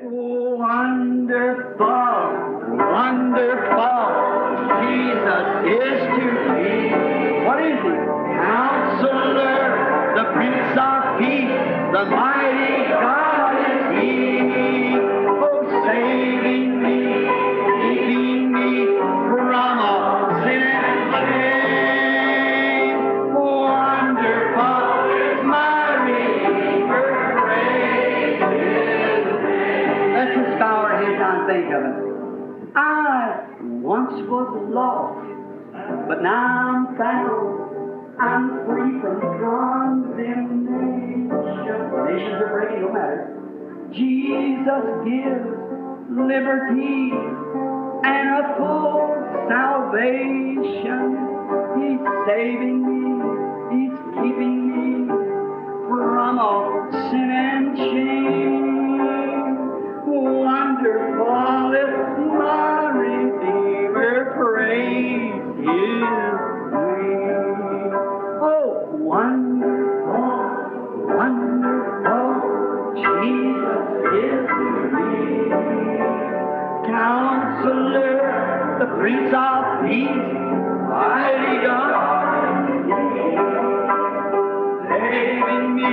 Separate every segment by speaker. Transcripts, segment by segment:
Speaker 1: Wonderful, wonderful, Jesus is to me. What is He? Counselor, the Prince of Peace, the mighty God is He. Oh, saving me, keeping me from all sin and shame. Wonderful is my Redeemer, praise His name. Let's just bow our heads down and think of it. I once was lost, but now I'm found. I'm free from condemnation. Nations are breaking, no matter. Jesus gives liberty and a full salvation. He's saving me. He's keeping me from all sin and shame. Wonderful is my Redeemer, praise His name. Oh, wonderful, wonderful, Jesus is to me. Counselor, the Prince of Peace, mighty God, saving me,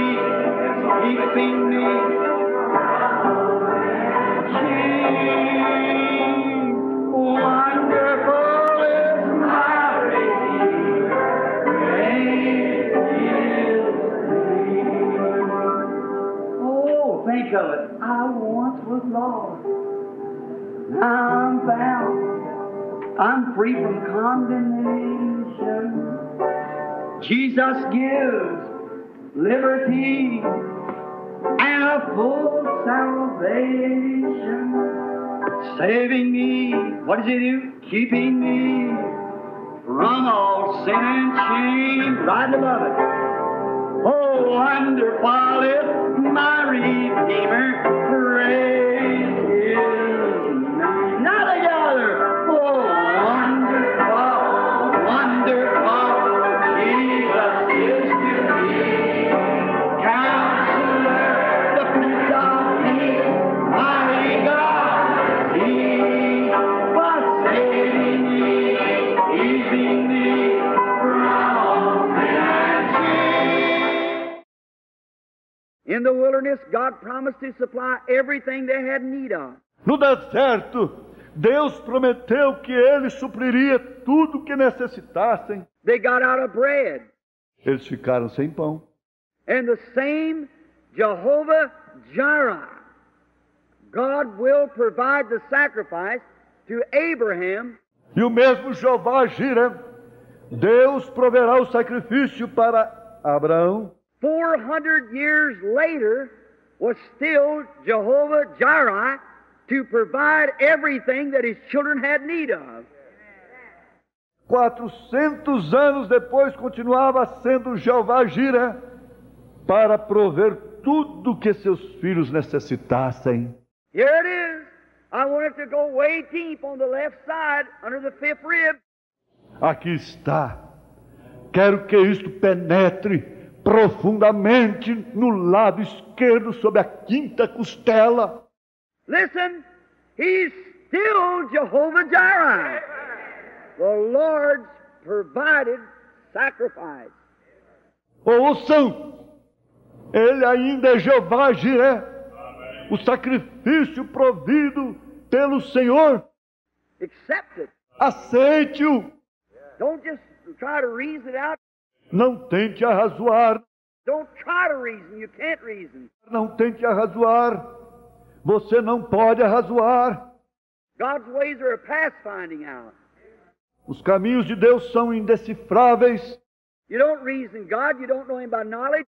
Speaker 1: keeping me. Wonderful is my Redeemer, praise His name. Oh, think of it. I once was lost. Now I'm found. I'm free from condemnation. Jesus gives liberty and a full salvation. Saving me, what does He do? Keeping me from all sin and shame. Right above it. Oh, wonderful is my Redeemer, praise His name. Now together. Oh, wonderful, wonderful, Jesus is to me. Counselor, the Prince of Peace, mighty God, He was saving me, keeping me from all sin and shame. In the wilderness, God promised to supply everything they had need of.
Speaker 2: No deserto, Deus prometeu que Ele supriria tudo o que necessitassem.
Speaker 1: They got out of bread.
Speaker 2: Eles ficaram sem pão.
Speaker 1: And the same Jehovah Jireh, God will provide the sacrifice to Abraham.
Speaker 2: E o mesmo Jeová Jireh, Deus proverá o sacrifício para Abraão.
Speaker 1: 400 years later was still Jehovah Jireh to provide everything that his children had need of.
Speaker 2: 400 anos depois continuava sendo Jeová Jireh para prover tudo que seus filhos necessitassem.
Speaker 1: Here it is. I want it to go way deep on the left side under the fifth rib.
Speaker 2: Aqui está. Quero que isto penetre profundamente no lado esquerdo, sob a quinta costela.
Speaker 1: Listen, He's still Jehovah Jireh. The Lord's provided sacrifice.
Speaker 2: Ouçam, Ele ainda é Jeová Jireh, o sacrifício provido pelo Senhor.
Speaker 1: Accept it.
Speaker 2: Aceite-o.
Speaker 1: Don't just try to reason it out.
Speaker 2: Não tente arrazoar.
Speaker 1: Don't try to reason. You can't reason.
Speaker 2: Não tente arrazoar. Você não pode arrazoar.
Speaker 1: God's ways are past finding out.
Speaker 2: Os caminhos de Deus são indecifráveis.
Speaker 1: You don't reason God. You don't know Him by knowledge.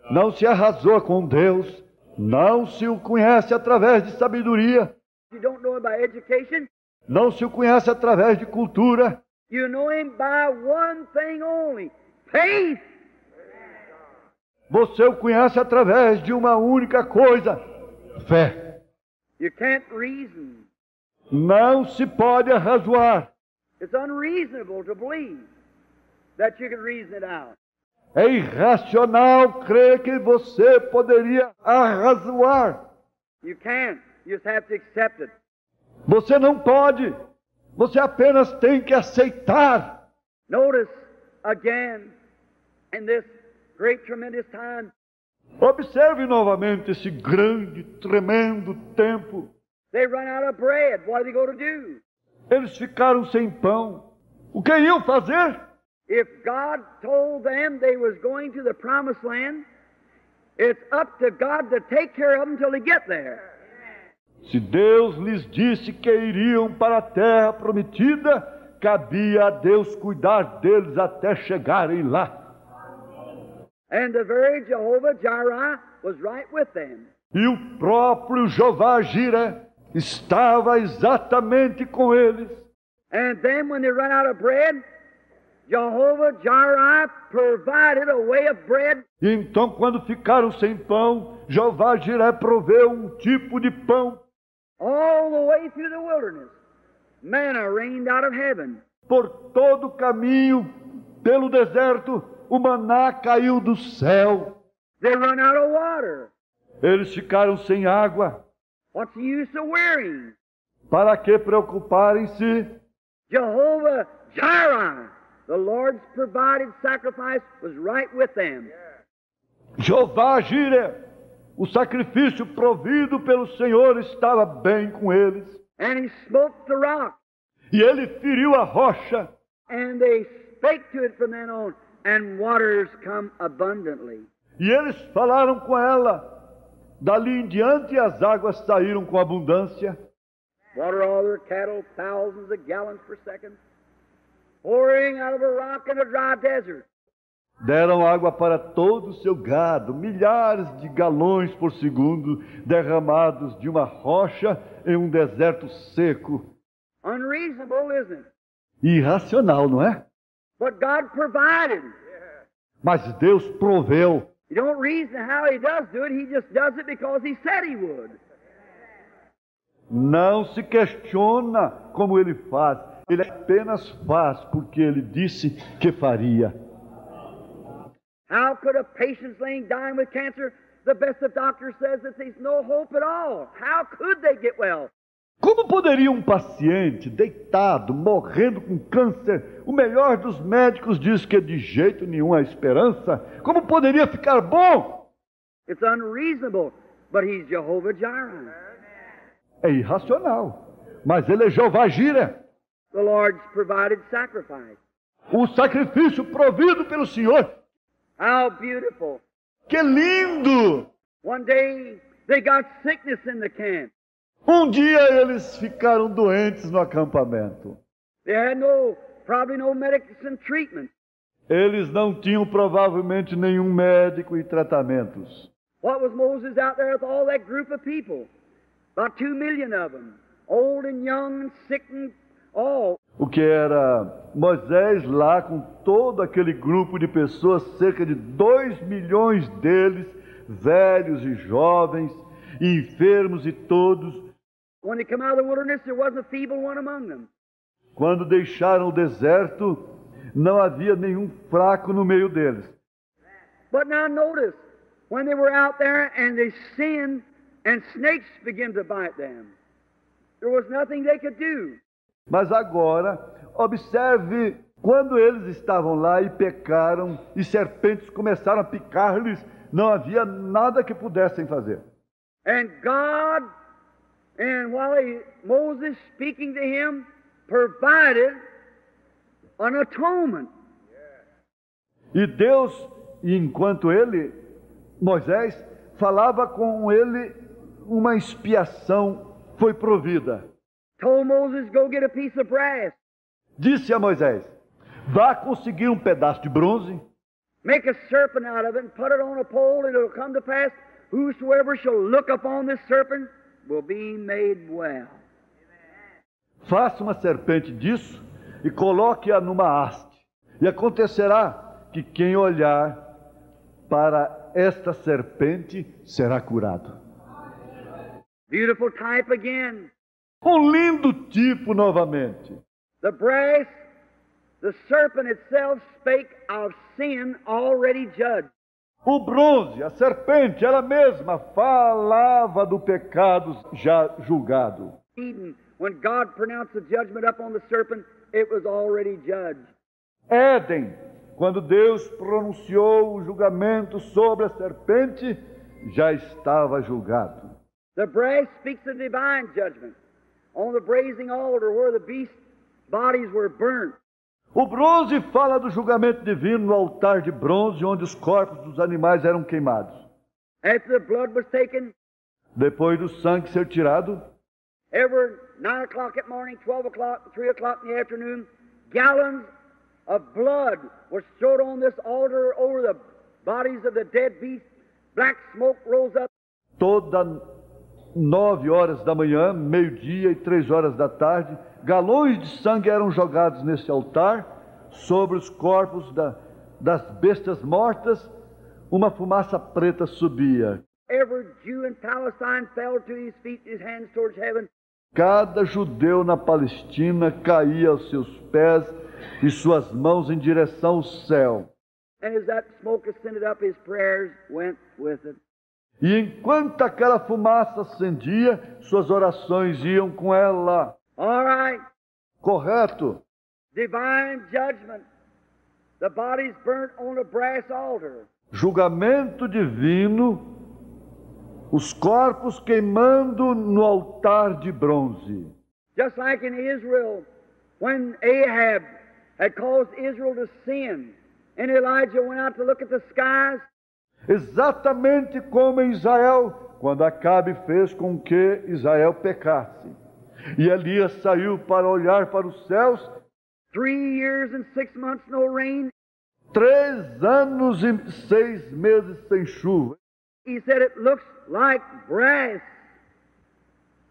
Speaker 2: Não se arrazoa com Deus. Não se o conhece através de sabedoria.
Speaker 1: You don't know Him by education.
Speaker 2: Não se o conhece através de cultura.
Speaker 1: You know Him by one thing only. Faith.
Speaker 2: Você o conhece através de uma única coisa: fé.
Speaker 1: You can't reason.
Speaker 2: Não se pode arrazoar.
Speaker 1: It's unreasonable to believe that you can reason it out.
Speaker 2: É irracional crer que você poderia arrazoar.
Speaker 1: You can't. You just have to accept it.
Speaker 2: Você não pode. Você apenas tem que aceitar.
Speaker 1: Notice again, in this great, tremendous time,
Speaker 2: Observe novamente esse grande, tremendo tempo.
Speaker 1: they run out of bread. What are they going to do?
Speaker 2: Eles ficaram sem pão. O que iam fazer?
Speaker 1: If God told them they was going to the promised land, it's up to God to take care of them till they get there.
Speaker 2: Se Deus lhes disse que iriam para a terra prometida, cabia a Deus cuidar deles até chegarem lá.
Speaker 1: And the very Jehovah-Jireh was right with them.
Speaker 2: E o próprio Jeová Jireh estava exatamente com eles.
Speaker 1: And then when they run out of bread, Jehovah-Jireh provided a way of bread.
Speaker 2: E então, quando ficaram sem pão, Jeová Jireh proveu um tipo de pão.
Speaker 1: All the way through the wilderness, manna rained out of heaven.
Speaker 2: Por todo o caminho, pelo deserto, o maná caiu do céu.
Speaker 1: They run out of water.
Speaker 2: Eles ficaram sem água.
Speaker 1: What's the use of worrying?
Speaker 2: Para que preocuparem-se?
Speaker 1: Jehovah-Jireh, the Lord's provided sacrifice, was right with them.
Speaker 2: Jeová Jireh, o sacrifício provido pelo Senhor estava bem com eles.
Speaker 1: And he smote the rock,
Speaker 2: E ele feriu a rocha.
Speaker 1: and they spake to it from then on, and waters come abundantly.
Speaker 2: E eles falaram com ela. Dali em diante as águas saíram com abundância.
Speaker 1: Water all their cattle, thousands of gallons per second, pouring out of a rock in a dry desert.
Speaker 2: Deram água para todo o seu gado, milhares de galões por segundo, derramados de uma rocha em um deserto seco.
Speaker 1: Unreasonable, isn't it?
Speaker 2: Irracional, não é?
Speaker 1: But God provided.
Speaker 2: Mas Deus proveu.
Speaker 1: You don't reason how He does do it. He just does it because He said He would.
Speaker 2: Não se questiona como ele faz. Ele apenas faz porque ele disse que faria.
Speaker 1: How could a patient laying dying with cancer, the best of doctors says that there's no hope at all? How could they get well?
Speaker 2: Como poderia um paciente deitado, morrendo com câncer, o melhor dos médicos diz que de jeito nenhum há esperança, como poderia ficar bom?
Speaker 1: It's unreasonable, but He's Jehovah-Jireh.
Speaker 2: É irracional, mas ele é Jeová Jireh,
Speaker 1: The Lord's provided sacrifice.
Speaker 2: o sacrifício provido pelo Senhor.
Speaker 1: How beautiful.
Speaker 2: Que lindo!
Speaker 1: One day they got sickness in the camp.
Speaker 2: Um dia eles ficaram doentes no acampamento.
Speaker 1: They had probably no medicine treatment.
Speaker 2: Eles não tinham provavelmente nenhum médico e tratamentos.
Speaker 1: What was Moses out there with all that group of people? About 2 million of them, old and young and sick and all.
Speaker 2: O que era Moisés lá com todo aquele grupo de pessoas, cerca de 2 milhões deles, velhos e jovens, enfermos e todos.
Speaker 1: When they come out of the wilderness, there wasn't a feeble one among them.
Speaker 2: Quando deixaram o deserto, não havia nenhum fraco no meio deles.
Speaker 1: But now notice, when they were out there and they sinned and snakes began to bite them, there was nothing they could do.
Speaker 2: Mas agora, observe, quando eles estavam lá e pecaram, e serpentes começaram a picar-lhes, não havia nada que pudessem fazer.
Speaker 1: And God, and Moses speaking to him, provided an atonement.
Speaker 2: E Deus, enquanto Moisés, falava com ele, uma expiação foi provida.
Speaker 1: Told Moses, go get a piece of brass.
Speaker 2: Disse a Moisés, vá conseguir um pedaço de bronze,
Speaker 1: make a serpent out of it and put it on a pole, and it'll come to pass, whosoever shall look upon this serpent will be made well.
Speaker 2: faça uma serpente disso e coloque-a numa haste. E acontecerá que quem olhar para esta serpente será curado.
Speaker 1: Beautiful type again.
Speaker 2: Um lindo tipo novamente.
Speaker 1: The brass, the serpent itself spake of sin already judged.
Speaker 2: O bronze, a serpente, ela mesma falava do pecado já julgado.
Speaker 1: Eden, when God pronounced the judgment upon the serpent, it was already judged.
Speaker 2: Éden, quando Deus pronunciou o julgamento sobre a serpente, já estava julgado.
Speaker 1: The brass speaks of divine judgment on the brazen altar where the beast bodies were burnt.
Speaker 2: O bronze fala do julgamento divino no altar de bronze, onde os corpos dos animais eram queimados.
Speaker 1: After the blood was taken,
Speaker 2: Depois do sangue ser tirado,
Speaker 1: every 9 o'clock at morning, 12 o'clock, 3 o'clock in the afternoon, gallons of blood were thrown on this altar over the bodies of the dead beasts. Black smoke rose up.
Speaker 2: toda 9 horas da manhã, meio-dia e 3 horas da tarde, galões de sangue eram jogados nesse altar, sobre os corpos das bestas mortas, uma fumaça preta subia.
Speaker 1: Every Jew in Palestine fell to his feet, his hands towards heaven.
Speaker 2: Cada judeu na Palestina caía aos seus pés e suas mãos em direção ao céu.
Speaker 1: And as that smoke ascended up, his prayers went with it.
Speaker 2: E enquanto aquela fumaça ascendia, suas orações iam com ela.
Speaker 1: All right,
Speaker 2: Correto?
Speaker 1: divine judgment. The bodies burnt on a brass altar.
Speaker 2: Julgamento divino, os corpos queimando no altar de bronze.
Speaker 1: Just like in Israel, when Ahab had caused Israel to sin, and Elijah went out to look at the skies.
Speaker 2: Exatamente como em Israel, quando Acabe fez com que Israel pecasse. E Elias saiu para olhar para os céus.
Speaker 1: 3 years and 6 months, no rain.
Speaker 2: 3 anos e 6 meses sem chuva.
Speaker 1: He said, it looks like brass.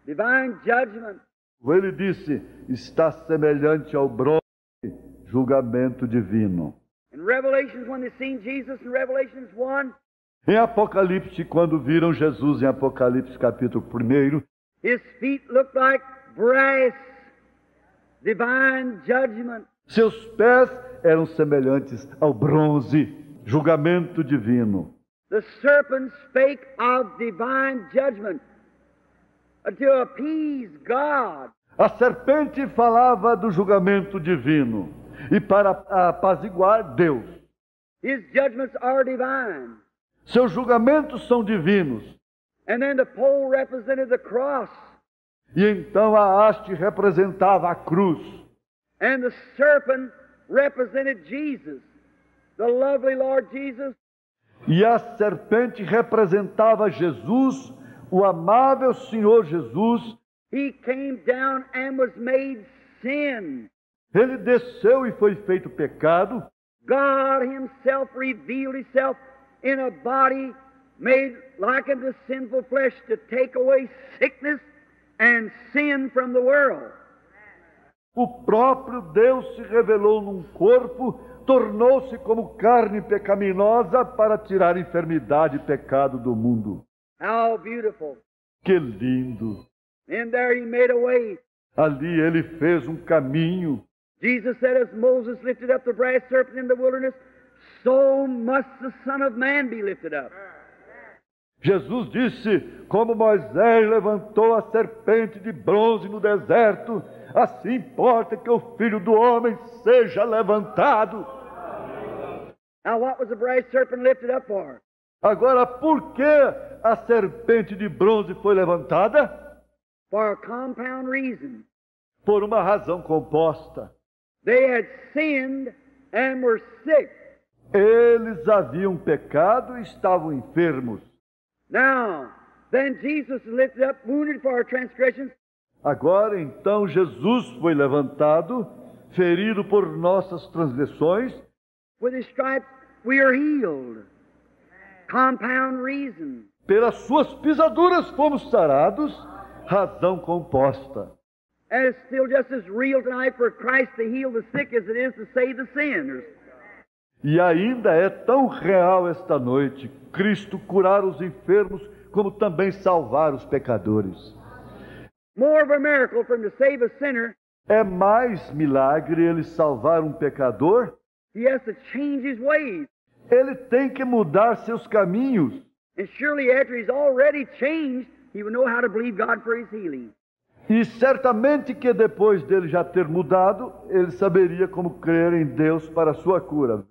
Speaker 1: Divine judgment.
Speaker 2: Ele disse, está semelhante ao bronze, julgamento divino.
Speaker 1: In Revelations, when they seen Jesus in Revelations 1,
Speaker 2: Em Apocalipse, quando viram Jesus em Apocalipse capítulo 1,
Speaker 1: his feet looked like brass. Divine judgment.
Speaker 2: seus pés eram semelhantes ao bronze, julgamento divino.
Speaker 1: The serpent spake of divine judgment to appease God.
Speaker 2: A serpente falava do julgamento divino e para apaziguar Deus.
Speaker 1: His judgments are divine.
Speaker 2: Seus julgamentos são divinos.
Speaker 1: And then the pole represented the cross.
Speaker 2: E então a haste representava a cruz.
Speaker 1: And the serpent represented Jesus, the lovely Lord Jesus.
Speaker 2: E a serpente representava Jesus, o amável Senhor Jesus.
Speaker 1: He came down and was made sin.
Speaker 2: Ele desceu e foi feito pecado.
Speaker 1: God himself revealed himself in a body made like unto sinful flesh to take away sickness and sin from the world.
Speaker 2: O próprio Deus se revelou num corpo, tornou-se como carne pecaminosa para tirar enfermidade e pecado do mundo.
Speaker 1: How beautiful.
Speaker 2: Que lindo!
Speaker 1: And there he made a way.
Speaker 2: Ali ele fez um caminho.
Speaker 1: Jesus said, as Moses lifted up the brass serpent in the wilderness, so must the Son of Man be lifted up.
Speaker 2: Jesus disse, como Moisés levantou a serpente de bronze no deserto, assim importa que o Filho do Homem seja levantado.
Speaker 1: Now what was the brass serpent lifted up for?
Speaker 2: Agora, por que a serpente de bronze foi levantada?
Speaker 1: For a compound reason.
Speaker 2: Por uma razão composta.
Speaker 1: They had sinned and were sick.
Speaker 2: Eles haviam pecado e estavam enfermos.
Speaker 1: Now, then Jesus was lifted up, wounded for our transgressions.
Speaker 2: Agora, então, Jesus foi levantado, ferido por nossas transgressões.
Speaker 1: With his stripes we are healed. Compound reason.
Speaker 2: Pelas suas pisaduras fomos sarados, razão composta.
Speaker 1: And it's still just as real tonight for Christ to heal the sick as it is to save the sinners.
Speaker 2: E ainda é tão real esta noite, Cristo curar os enfermos, como também salvar os pecadores.
Speaker 1: More of a miracle for him to save a sinner.
Speaker 2: É mais milagre ele salvar um pecador.
Speaker 1: He has to change his ways.
Speaker 2: ele tem que mudar seus caminhos.
Speaker 1: And surely after he's already changed, he will know how to believe God for his healing.
Speaker 2: E certamente que depois dele já ter mudado, ele saberia como crer em Deus para a sua cura.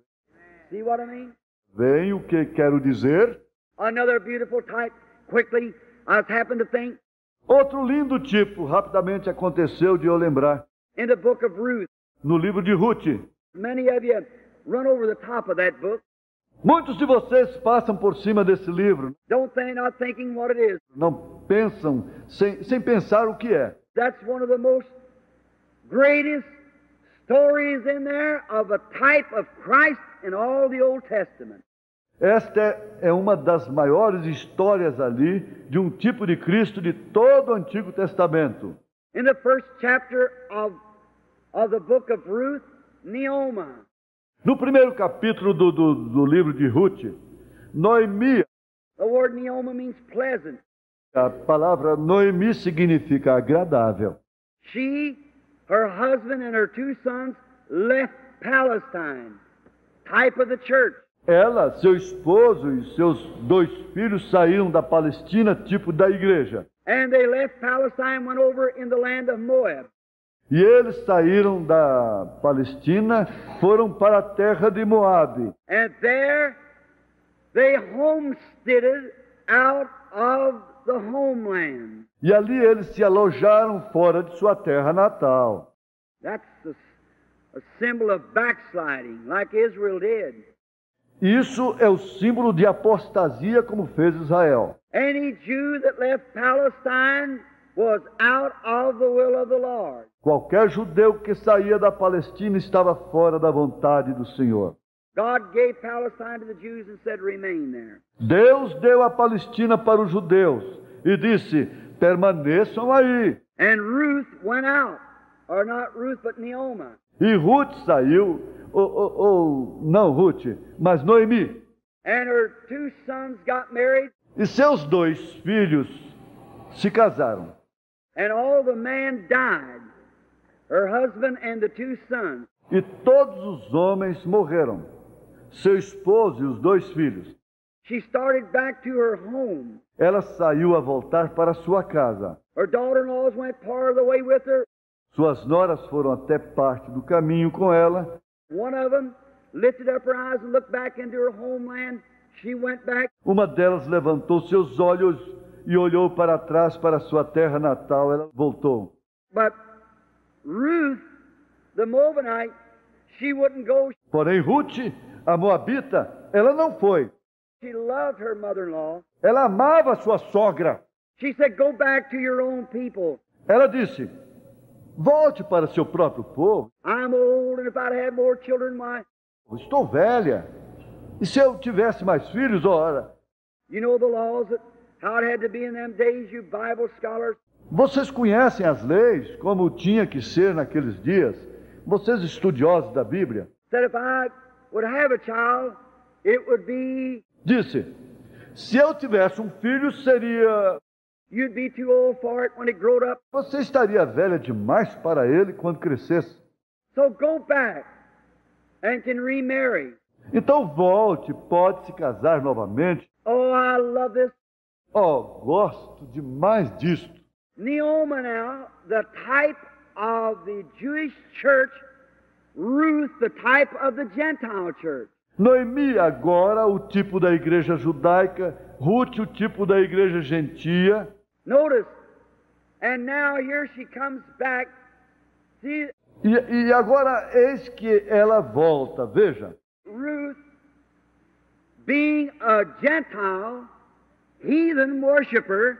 Speaker 1: See what I mean?
Speaker 2: Vem o que quero dizer?
Speaker 1: Another beautiful type. Quickly, I happened to think
Speaker 2: Outro lindo tipo, rapidamente aconteceu de eu lembrar.
Speaker 1: in the book of Ruth.
Speaker 2: No livro de Ruth.
Speaker 1: Many of you run over the top of that book.
Speaker 2: Muitos de vocês passam por cima desse livro,
Speaker 1: Not thinking what it is.
Speaker 2: não pensam, sem pensar o que é.
Speaker 1: That's one of the most greatest stories in there of a type of Christ in all the Old Testament.
Speaker 2: Esta é uma das maiores histórias ali de um tipo de Cristo de todo o Antigo Testamento.
Speaker 1: In the first chapter of the book of Ruth, Naomi.
Speaker 2: No primeiro capítulo do livro de Ruth, Noemi,
Speaker 1: The word Naomi means pleasant.
Speaker 2: a palavra Noemi significa agradável.
Speaker 1: She, her husband, and her 2 sons left Palestine, type of the church.
Speaker 2: Ela, seu esposo e seus 2 filhos saíram da Palestina, tipo da igreja.
Speaker 1: And they left Palestine, went over in the land of Moab.
Speaker 2: E eles saíram da Palestina, foram para a terra de Moabe.
Speaker 1: And there they homesteaded out of the homeland.
Speaker 2: E ali eles se alojaram fora de sua terra natal.
Speaker 1: That's a symbol of backsliding, like Israel did.
Speaker 2: Isso é o símbolo de apostasia, como fez Israel.
Speaker 1: Any Jew that left Palestine was out of the will of the Lord.
Speaker 2: Qualquer judeu que saía da Palestina estava fora da vontade do Senhor.
Speaker 1: God gave Palestine to the Jews and said, remain there.
Speaker 2: Deus deu a Palestina para os judeus e disse, permaneçam aí.
Speaker 1: And Ruth went out, or not Ruth, but Naomi.
Speaker 2: E Ruth saiu, não Ruth, mas Noemi.
Speaker 1: And her 2 sons got married,
Speaker 2: E seus 2 filhos se casaram.
Speaker 1: and all the men died, her husband and the 2 sons.
Speaker 2: E todos os homens morreram, seu esposo e os 2 filhos.
Speaker 1: She started back to her home.
Speaker 2: Ela saiu a voltar para sua casa.
Speaker 1: Her daughter-in-laws went part of the way with her.
Speaker 2: Suas noras foram até parte do caminho com ela.
Speaker 1: One of them lifted up her eyes and looked back into her homeland. She went back.
Speaker 2: Uma delas levantou seus olhos e olhou para trás para sua terra natal. Ela voltou.
Speaker 1: But Ruth, the Moabite, she wouldn't go.
Speaker 2: Porém, Ruth, a moabita, ela não foi.
Speaker 1: She loved her mother-in-law.
Speaker 2: Ela amava sua sogra.
Speaker 1: She said, go back to your own people.
Speaker 2: Ela disse, volte para seu próprio povo.
Speaker 1: I'm old, and if I'd had more children, why?
Speaker 2: Estou velha. E se eu tivesse mais filhos, ora?
Speaker 1: You know the laws, how it had to be in them days, you Bible scholars?
Speaker 2: Vocês conhecem as leis, como tinha que ser naqueles dias? Vocês estudiosos da Bíblia?
Speaker 1: Said if I would have a child, it would be,
Speaker 2: Disse, se eu tivesse um filho, seria...
Speaker 1: you'd be too old for it when it growed up.
Speaker 2: Você estaria velha demais para ele quando crescesse.
Speaker 1: So go back and can remarry.
Speaker 2: Então volte, pode se casar novamente.
Speaker 1: Oh, I love this.
Speaker 2: Oh, gosto demais disto.
Speaker 1: Naomi now, the type of the Jewish church, Ruth, the type of the Gentile church.
Speaker 2: Noemi, agora o tipo da igreja judaica, Ruth, o tipo da igreja gentia.
Speaker 1: Notice, and now here she comes back. See,
Speaker 2: E agora eis que ela volta, veja.
Speaker 1: Ruth, being a Gentile, heathen worshiper,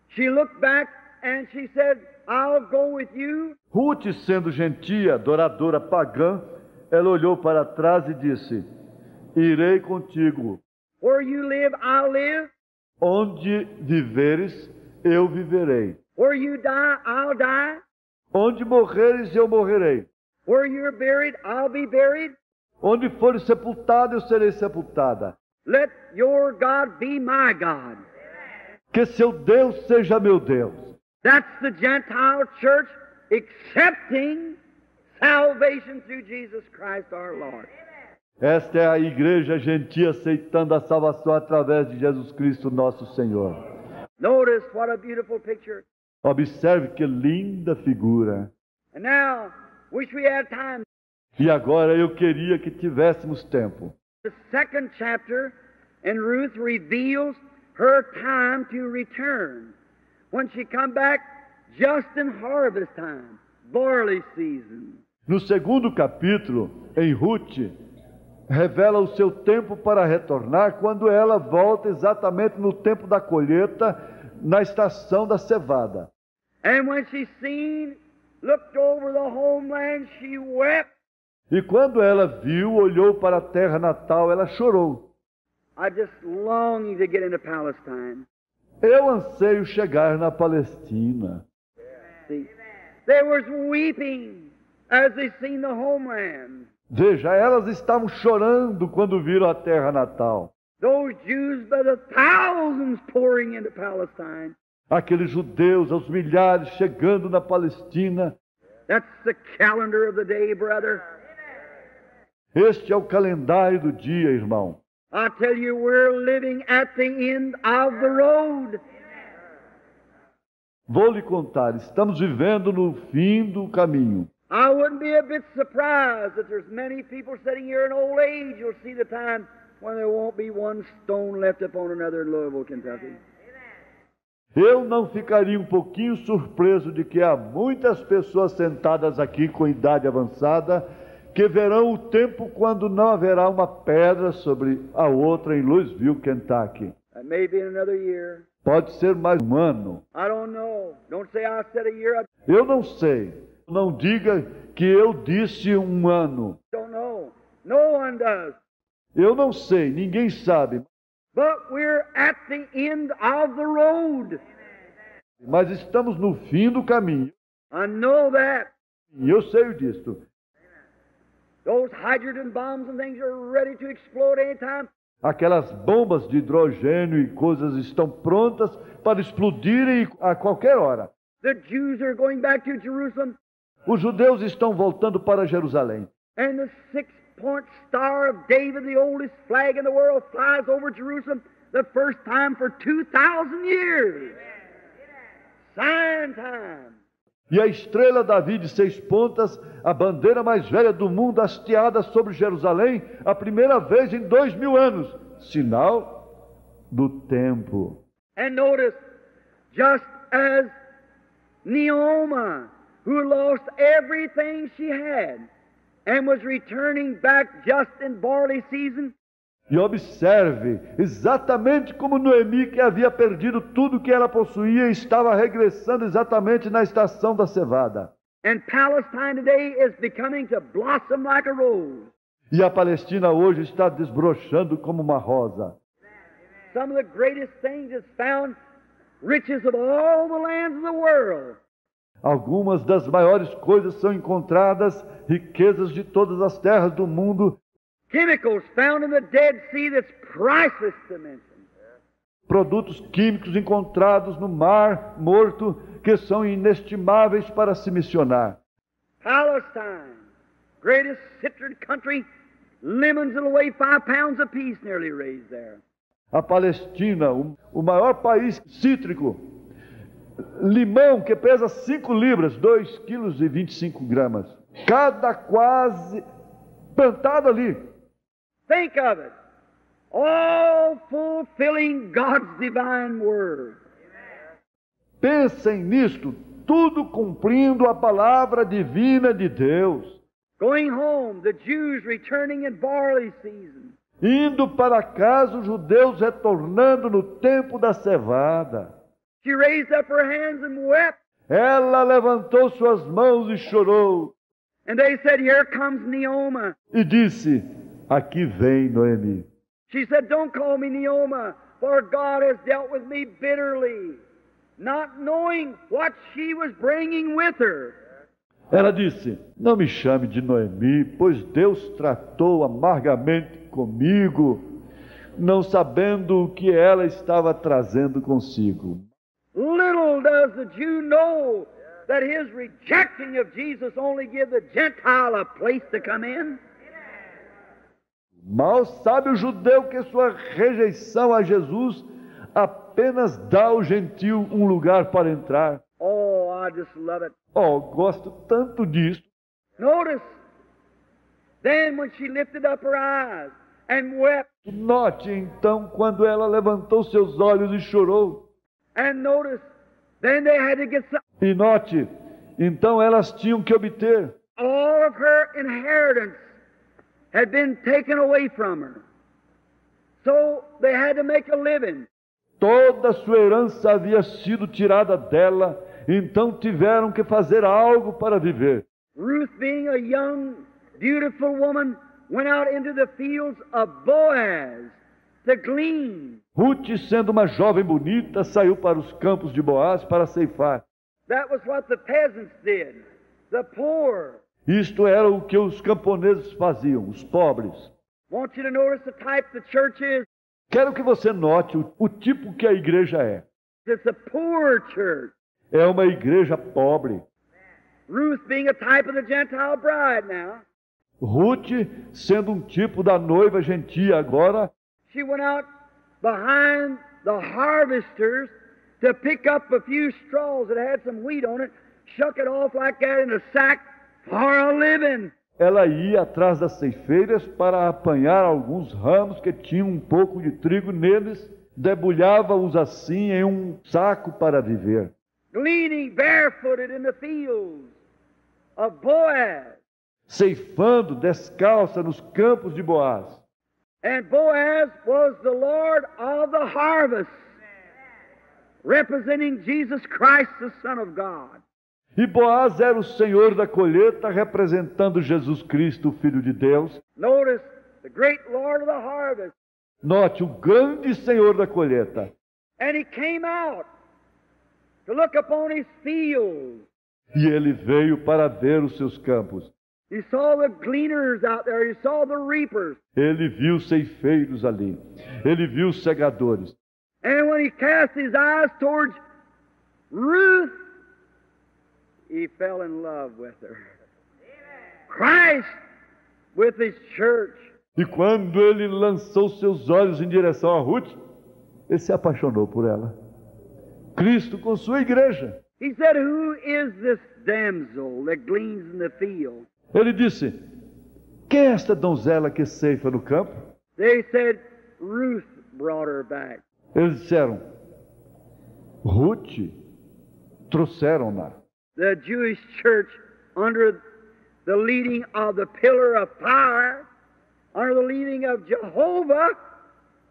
Speaker 1: she looked back and she said, I'll go with you.
Speaker 2: Ruth, sendo gentia, adoradora pagã, ela olhou para trás e disse, irei contigo.
Speaker 1: Where you live, I'll live.
Speaker 2: Onde viveres, eu viverei.
Speaker 1: Where you die, I'll die.
Speaker 2: Onde morreres, eu morrerei.
Speaker 1: Where you're buried, I'll be buried.
Speaker 2: Onde fores sepultado, eu serei sepultada.
Speaker 1: Let your God be my God.
Speaker 2: Que seu Deus seja meu Deus.
Speaker 1: That's the Gentile church accepting salvation through Jesus Christ our Lord.
Speaker 2: Esta é a igreja gentil aceitando a salvação através de Jesus Cristo, nosso Senhor.
Speaker 1: Notice what a beautiful picture.
Speaker 2: Observe que linda figura.
Speaker 1: And now, wish we had time.
Speaker 2: E agora eu queria que tivéssemos tempo.
Speaker 1: The second chapter, and Ruth reveals her time to return. When she come back just in harvest time, barley season.
Speaker 2: No segundo capítulo, em Ruth, revela o seu tempo para retornar quando ela volta exatamente no tempo da colheita, na estação da cevada.
Speaker 1: And when she seen, looked over the homeland, she wept.
Speaker 2: E quando ela viu, olhou para a terra natal, ela chorou.
Speaker 1: I just longing to get into Palestine.
Speaker 2: Eu anseio chegar na Palestina.
Speaker 1: See, they was weeping as they seen the homeland.
Speaker 2: Veja, elas estavam chorando quando viram a terra natal.
Speaker 1: Those Jews by the thousands pouring into Palestine.
Speaker 2: Aqueles judeus aos milhares chegando na Palestina.
Speaker 1: That's the calendar of the day, brother.
Speaker 2: Este é o calendário do dia, irmão.
Speaker 1: I tell you, we're living at the end of the road.
Speaker 2: Vou lhe contar, estamos vivendo no fim do caminho.
Speaker 1: I wouldn't be a bit surprised that there's many people sitting here in old age. You'll see the time when there won't be one stone left upon another in Louisville, Kentucky.
Speaker 2: Eu não ficaria um pouquinho surpreso de que há muitas pessoas sentadas aqui com idade avançada que verão o tempo quando não haverá uma pedra sobre a outra em Louisville, Kentucky.
Speaker 1: That may be in another year.
Speaker 2: Pode ser mais um ano.
Speaker 1: I don't know. Don't say I said a year. I
Speaker 2: Eu não sei. Não diga que eu disse um ano.
Speaker 1: don't know. No one does.
Speaker 2: Eu não sei, ninguém sabe.
Speaker 1: But we're at the end of the road.
Speaker 2: Mas estamos no fim do caminho.
Speaker 1: I know that.
Speaker 2: E eu sei disso.
Speaker 1: Those hydrogen bombs and things are ready to explode anytime.
Speaker 2: Aquelas bombas de hidrogênio e coisas estão prontas para explodirem a qualquer hora.
Speaker 1: The Jews are going back to Jerusalem,
Speaker 2: Os judeus estão voltando para Jerusalém.
Speaker 1: and the six-point star of David, the oldest flag in the world, flies over Jerusalem the first time for 2,000 years. Sign time.
Speaker 2: E a estrela Davi de 6 pontas, a bandeira mais velha do mundo, hasteada sobre Jerusalém, a primeira vez em 2000 anos. Sinal do tempo.
Speaker 1: And notice, just as Naomi, who lost everything she had and was returning back just in barley season,
Speaker 2: E observe, exatamente como Noemi, que havia perdido tudo que ela possuía, estava regressando exatamente na estação da cevada.
Speaker 1: and Palestine today is becoming to blossom like a rose.
Speaker 2: E a Palestina hoje está desbrochando como uma rosa.
Speaker 1: Some of the greatest things is found riches of all the lands of the world.
Speaker 2: Algumas das maiores coisas são encontradas, riquezas de todas as terras do mundo,
Speaker 1: Chemicals found in the Dead Sea that's priceless to mention.
Speaker 2: produtos químicos encontrados no mar morto que são inestimáveis para se mencionar.
Speaker 1: Palestine, greatest citron country, lemons that'll weigh 5 pounds apiece nearly raised there.
Speaker 2: A Palestina, o maior país cítrico, limão que pesa 5 libras, 2,25 kg. Cada quase plantado ali.
Speaker 1: Think of it. All fulfilling God's divine word.
Speaker 2: Pensem nisto, tudo cumprindo a palavra divina de Deus.
Speaker 1: Going home, the Jews returning in barley season.
Speaker 2: Indo para casa, os judeus retornando no tempo da cevada.
Speaker 1: She raised up her hands and wept.
Speaker 2: Ela levantou suas mãos e chorou.
Speaker 1: And they said, "Here comes Naomi."
Speaker 2: E disse, aqui vem Noemi.
Speaker 1: She said, "Don't call me Naomi, for God has dealt with me bitterly," not knowing what she was bringing with her.
Speaker 2: Ela disse, não me chame de Noemi, pois Deus tratou amargamente comigo, não sabendo o que ela estava trazendo consigo.
Speaker 1: Little does the Jew know that his rejecting of Jesus only give the Gentile a place to come in.
Speaker 2: Mal sabe o judeu que sua rejeição a Jesus apenas dá ao gentio um lugar para entrar.
Speaker 1: Oh, I just love it.
Speaker 2: Oh, gosto tanto disso.
Speaker 1: Notice, then when she lifted up her eyes and wept,
Speaker 2: Note então quando ela levantou seus olhos e chorou.
Speaker 1: and notice, then they had to get some,
Speaker 2: E note, então elas tinham que obter.
Speaker 1: all of her inheritance had been taken away from her. So they had to make a living.
Speaker 2: Toda a sua herança havia sido tirada dela, então tiveram que fazer algo para viver.
Speaker 1: Ruth, being a young, beautiful woman, went out into the fields of Boaz to glean.
Speaker 2: Ruth, sendo uma jovem bonita, saiu para os campos de Boaz para ceifar.
Speaker 1: That was what the peasants did, the poor.
Speaker 2: Isto era o que os camponeses faziam, os pobres.
Speaker 1: Want you to notice the type the church is?
Speaker 2: Quero que você note o tipo que a igreja é.
Speaker 1: It's a poor church.
Speaker 2: É uma igreja pobre.
Speaker 1: Ruth being a type of the Gentile bride now.
Speaker 2: Ruth, sendo um tipo da noiva gentia agora,
Speaker 1: She went out behind the harvesters to pick up a few straws that had some wheat on it, shuck it off like that in a sack for a living.
Speaker 2: ela ia atrás das ceifeiras para apanhar alguns ramos que tinham um pouco de trigo neles, debulhava-os assim em um saco para viver.
Speaker 1: Gleaning barefooted in the fields of Boaz.
Speaker 2: Ceifando descalça nos campos de Boaz.
Speaker 1: And Boaz was the Lord of the harvest, representing Jesus Christ, the Son of God.
Speaker 2: E Boaz era o Senhor da colheita, representando Jesus Cristo, o Filho de Deus.
Speaker 1: Notice the great Lord of the harvest.
Speaker 2: Note, o grande Senhor da colheita.
Speaker 1: And he came out to look upon his fields.
Speaker 2: E ele veio para ver os seus campos.
Speaker 1: He saw the gleaners out there. He saw the reapers.
Speaker 2: Ele viu ceifeiros ali. Ele viu segadores.
Speaker 1: And when he cast his eyes towards Ruth, he fell in love with her. Christ with his church.
Speaker 2: E quando ele lançou seus olhos em direção a Ruth, ele se apaixonou por ela. Cristo com sua igreja.
Speaker 1: He said, "Who is this damsel that gleans in the field?"
Speaker 2: Ele disse: quem é esta donzela que ceifa no campo?
Speaker 1: They said, "Ruth brought her back."
Speaker 2: Eles disseram: Ruth, trouxeram-na.
Speaker 1: The Jewish church, under the leading of the pillar of fire, under the leading of Jehovah,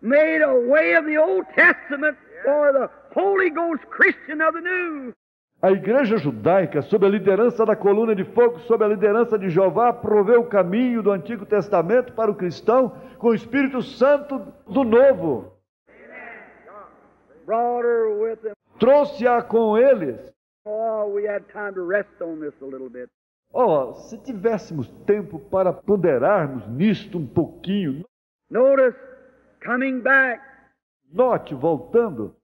Speaker 1: made a way of the Old Testament for the Holy Ghost Christian of the New.
Speaker 2: A igreja judaica, sob a liderança da coluna de fogo, sob a liderança de Jeová, proveu o caminho do Antigo Testamento para o cristão com o Espírito Santo do Novo.
Speaker 1: Brought her with him.
Speaker 2: Trouxe-a com eles.
Speaker 1: Oh, we had time to rest on this a little bit.
Speaker 2: Oh, se tivéssemos tempo para ponderarmos nisto um pouquinho.
Speaker 1: Notice, coming back,
Speaker 2: Note, voltando,